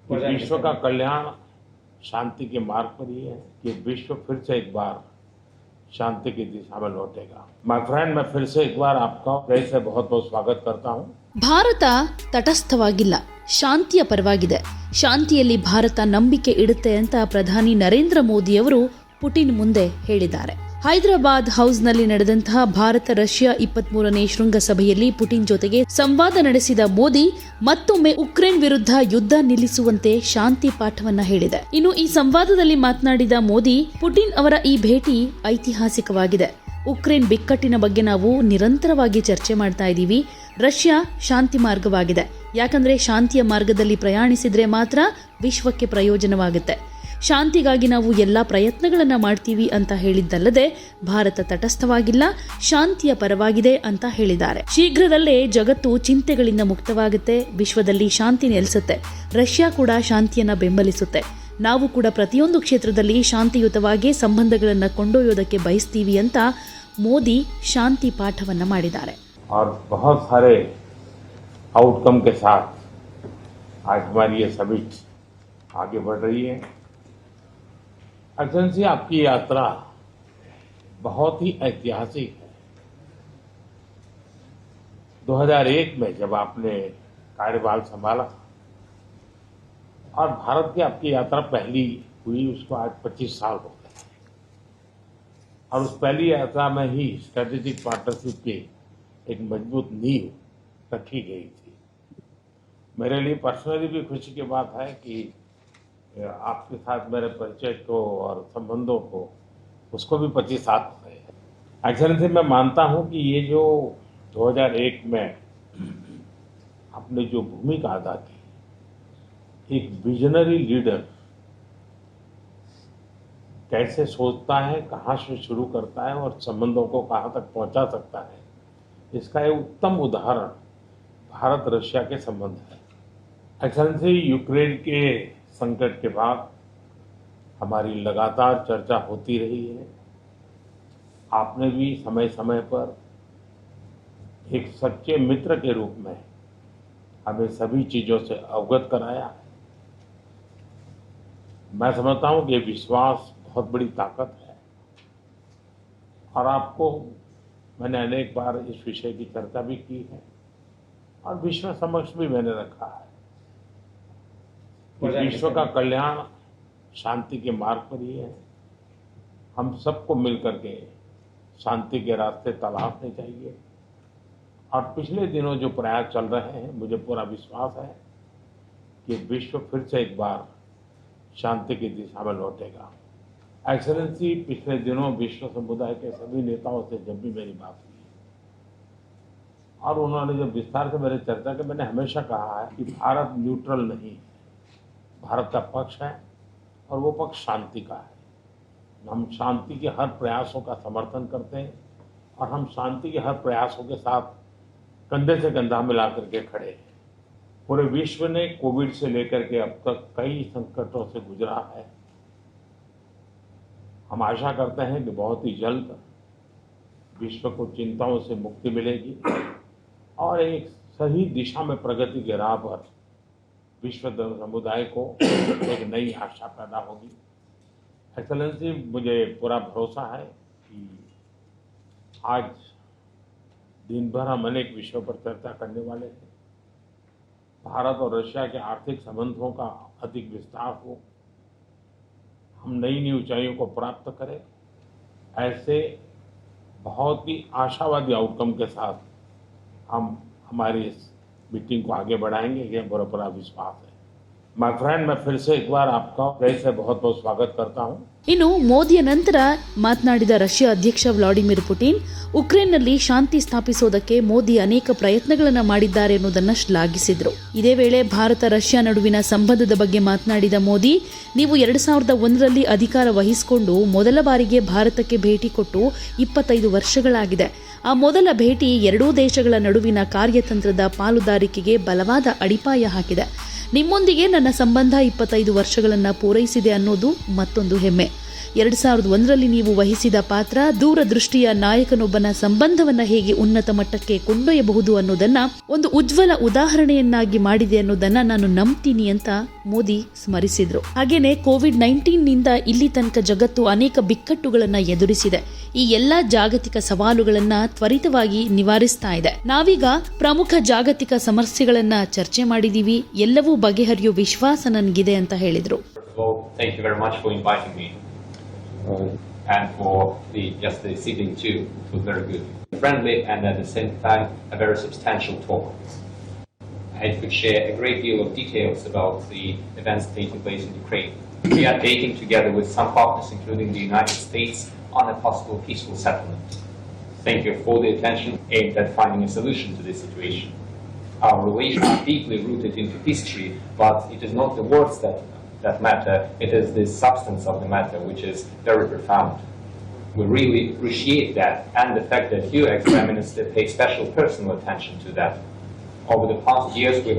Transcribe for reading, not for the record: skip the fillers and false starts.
विश्व का कल्याण शांति के मार्ग पर ही है कि विश्व फिर से एक बार शांति की दिशा में लौटेगा। माय फ्रेंड, मैं फिर से एक बार आपका फिर से बहुत बहुत स्वागत करता हूँ। ಭಾರತ ತಟಸ್ಥವಾಗಿಲ್ಲ, ಶಾಂತಿಯ ಪರವಾಗಿದೆ. ಶಾಂತಿಯಲ್ಲಿ ಭಾರತ ನಂಬಿಕೆ ಇಡುತ್ತೆ ಅಂತ ಪ್ರಧಾನಿ ನರೇಂದ್ರ ಮೋದಿ ಅವರು ಪುಟಿನ್ ಮುಂದೆ ಹೇಳಿದ್ದಾರೆ. ಹೈದರಾಬಾದ್ ಹೌಸ್ನಲ್ಲಿ ನಡೆದಂತಹ ಭಾರತ ರಷ್ಯಾ 23ನೇ ಶೃಂಗಸಭೆಯಲ್ಲಿ ಪುಟಿನ್ ಜೊತೆಗೆ ಸಂವಾದ ನಡೆಸಿದ ಮೋದಿ ಮತ್ತೊಮ್ಮೆ ಉಕ್ರೇನ್ ವಿರುದ್ಧ ಯುದ್ಧ ನಿಲ್ಲಿಸುವಂತೆ ಶಾಂತಿ ಪಾಠವನ್ನ ಹೇಳಿದೆ. ಇನ್ನು ಈ ಸಂವಾದದಲ್ಲಿ ಮಾತನಾಡಿದ ಮೋದಿ, ಪುಟಿನ್ ಅವರ ಈ ಭೇಟಿ ಐತಿಹಾಸಿಕವಾಗಿದೆ. ಉಕ್ರೇನ್ ಬಿಕ್ಕಟ್ಟಿನ ಬಗ್ಗೆ ನಾವು ನಿರಂತರವಾಗಿ ಚರ್ಚೆ ಮಾಡ್ತಾ ಇದ್ದೀವಿ. ರಷ್ಯಾ ಶಾಂತಿ ಮಾರ್ಗವಾಗಿದೆ. ಯಾಕಂದ್ರೆ ಶಾಂತಿಯ ಮಾರ್ಗದಲ್ಲಿ ಪ್ರಯಾಣಿಸಿದ್ರೆ ಮಾತ್ರ ವಿಶ್ವಕ್ಕೆ ಪ್ರಯೋಜನವಾಗುತ್ತೆ. ಶಾಂತಿಗಾಗಿ ನಾವು ಎಲ್ಲಾ ಪ್ರಯತ್ನಗಳನ್ನ ಮಾಡ್ತೀವಿ ಅಂತ ಹೇಳಿದ್ದಲ್ಲದೆ ಭಾರತ ತಟಸ್ಥವಾಗಿಲ್ಲ, ಶಾಂತಿಯ ಪರವಾಗಿದೆ ಅಂತ ಹೇಳಿದ್ದಾರೆ. ಶೀಘ್ರದಲ್ಲೇ ಜಗತ್ತು ಚಿಂತೆಗಳಿಂದ ಮುಕ್ತವಾಗುತ್ತೆ, ವಿಶ್ವದಲ್ಲಿ ಶಾಂತಿ ನೆಲೆಸುತ್ತೆ. ರಷ್ಯಾ ಕೂಡ ಶಾಂತಿಯನ್ನ ಬೆಂಬಲಿಸುತ್ತೆ. ನಾವು ಕೂಡ ಪ್ರತಿಯೊಂದು ಕ್ಷೇತ್ರದಲ್ಲಿ ಶಾಂತಿಯುತವಾಗಿ ಸಂಬಂಧಗಳನ್ನ ಕೊಂಡೊಯ್ಯೋದಕ್ಕೆ ಬಯಸ್ತೀವಿ ಅಂತ ಮೋದಿ ಶಾಂತಿ ಪಾಠವನ್ನ ಮಾಡಿದ್ದಾರೆ. और बहुत सारे आउटकम के साथ आज हमारी ये समिट आगे बढ़ रही है। एक्सेलेंसी, आपकी यात्रा बहुत ही ऐतिहासिक है। 2001 में जब आपने कार्यभार संभाला और भारत की आपकी यात्रा पहली हुई, उसको आज 25 साल हो गए और उस पहली यात्रा में ही स्ट्रेटेजिक पार्टनरशिप की एक मजबूत नींव रखी गई थी। मेरे लिए पर्सनली भी खुशी की बात है कि आपके साथ मेरे परिचय को और संबंधों को उसको भी 25 साल हो गए। एक्सेलेंसी, मैं मानता हूं कि ये जो 2001 में आपने जो भूमिका अदा की, एक विजनरी लीडर कैसे सोचता है, कहाँ से शुरू करता है और संबंधों को कहाँ तक पहुंचा सकता है, इसका एक उत्तम उदाहरण भारत रशिया के संबंध है। एक्सेलेंसी, यूक्रेन के संकट के बाद हमारी लगातार चर्चा होती रही है। आपने भी समय समय पर एक सच्चे मित्र के रूप में हमें सभी चीजों से अवगत कराया है। मैं समझता हूं कि ये विश्वास बहुत बड़ी ताकत है और आपको मैंने अनेक बार इस विषय की चर्चा भी की है और विश्व समक्ष भी मैंने रखा है कि विश्व का कल्याण शांति के मार्ग पर ही है। हम सबको मिलकर के शांति के रास्ते तलाशने चाहिए और पिछले दिनों जो प्रयास चल रहे हैं, मुझे पूरा विश्वास है कि विश्व फिर से एक बार शांति की दिशा में लौटेगा। एक्सेलेंसी, पिछले दिनों विश्व समुदाय के सभी नेताओं से जब भी मेरी बात हुई और उन्होंने जब विस्तार से मेरे चर्चा की, मैंने हमेशा कहा है कि भारत न्यूट्रल नहीं है, भारत का पक्ष है और वो पक्ष शांति का है। हम शांति के हर प्रयासों का समर्थन करते हैं और हम शांति के हर प्रयासों के साथ कंधे से कंधा मिला करके खड़े हैं। पूरे विश्व ने कोविड से लेकर के अब तक कई संकटों से गुजरा है। हम आशा करते हैं कि बहुत ही जल्द विश्व को चिंताओं से मुक्ति मिलेगी और एक सही दिशा में प्रगति के राह पर विश्व समुदाय को एक नई आशा पैदा होगी। एक्सेलेंसी, मुझे पूरा भरोसा है कि आज दिन भर हम अनेक विषयों पर चर्चा करने वाले हैं। भारत और रशिया के आर्थिक संबंधों का अधिक विस्तार हो, हम नई नई ऊंचाइयों को प्राप्त करें, ऐसे बहुत ही आशावादी आउटकम के साथ हम हमारी इस मीटिंग को आगे बढ़ाएंगे, यह पूरा विश्वास है। माय फ्रेंड, मैं फिर से एक बार आपका फिर से बहुत बहुत स्वागत करता हूँ। ಇನ್ನು ಮೋದಿಯ ನಂತರ ಮಾತನಾಡಿದ ರಷ್ಯಾ ಅಧ್ಯಕ್ಷ ವ್ಲಾಡಿಮಿರ್ ಪುಟಿನ್, ಉಕ್ರೇನ್ನಲ್ಲಿ ಶಾಂತಿ ಸ್ಥಾಪಿಸೋದಕ್ಕೆ ಮೋದಿ ಅನೇಕ ಪ್ರಯತ್ನಗಳನ್ನು ಮಾಡಿದ್ದಾರೆ ಎನ್ನುವುದನ್ನು ಶ್ಲಾಘಿಸಿದರು. ಇದೇ ವೇಳೆ ಭಾರತ ರಷ್ಯಾ ನಡುವಿನ ಸಂಬಂಧದ ಬಗ್ಗೆ ಮಾತನಾಡಿದ ಮೋದಿ, ನೀವು 2001ರಲ್ಲಿ ಅಧಿಕಾರ ವಹಿಸಿಕೊಂಡು ಮೊದಲ ಬಾರಿಗೆ ಭಾರತಕ್ಕೆ ಭೇಟಿ ಕೊಟ್ಟು 25 ವರ್ಷಗಳಾಗಿದೆ. ಆ ಮೊದಲ ಭೇಟಿ ಎರಡೂ ದೇಶಗಳ ನಡುವಿನ ಕಾರ್ಯತಂತ್ರದ ಪಾಲುದಾರಿಕೆಗೆ ಬಲವಾದ ಅಡಿಪಾಯ ಹಾಕಿದೆ. ನಿಮ್ಮೊಂದಿಗೆ ನನ್ನ ಸಂಬಂಧ 25 ವರ್ಷಗಳನ್ನು ಪೂರೈಸಿದೆ ಅನ್ನೋದು ಮತ್ತೊಂದು ಹೆಮ್ಮೆ. 2001ರಲ್ಲಿ ನೀವು ವಹಿಸಿದ ಪಾತ್ರ ದೂರದೃಷ್ಟಿಯ ನಾಯಕನೊಬ್ಬನ ಸಂಬಂಧವನ್ನ ಹೇಗೆ ಉನ್ನತ ಮಟ್ಟಕ್ಕೆ ಕೊಂಡೊಯ್ಯಬಹುದು ಅನ್ನೋದನ್ನ ಒಂದು ಉಜ್ವಲ ಉದಾಹರಣೆಯನ್ನಾಗಿ ಮಾಡಿದೆ ಅನ್ನೋದನ್ನ ನಾನು ನಂಬ್ತೀನಿ ಅಂತ ಮೋದಿ ಸ್ಮರಿಸಿದ್ರು. ಹಾಗೇನೆ ಕೋವಿಡ್-19 ನಿಂದ ಇಲ್ಲಿ ತನಕ ಜಗತ್ತು ಅನೇಕ ಬಿಕ್ಕಟ್ಟುಗಳನ್ನ ಎದುರಿಸಿದೆ. ಈ ಎಲ್ಲಾ ಜಾಗತಿಕ ಸವಾಲುಗಳನ್ನ ತ್ವರಿತವಾಗಿ ನಿವಾರಿಸ್ತಾ ಇದೆ. ನಾವೀಗ ಪ್ರಮುಖ ಜಾಗತಿಕ ಸಮಸ್ಯೆಗಳನ್ನ ಚರ್ಚೆ ಮಾಡಿದೀವಿ, ಎಲ್ಲವೂ ಬಗೆಹರಿಯೋ ವಿಶ್ವಾಸ ನನಗಿದೆ ಅಂತ ಹೇಳಿದ್ರು. Thank you very much for inviting me, and for the sitting too. It was very good, friendly, and at the same time a very substantial talk. I could share a great deal of details about the events taking place in Ukraine. We are taking together with some partners, including the United States, on a possible peaceful settlement. Thank you for the attention aimed at finding a solution to this situation. Our relations are deeply rooted into history, but it is not the words that matter, it is the substance of the matter which is very profound. We really appreciate that, and the fact that you, ex-Prime Minister, pay special personal attention to that. Over the past years, we have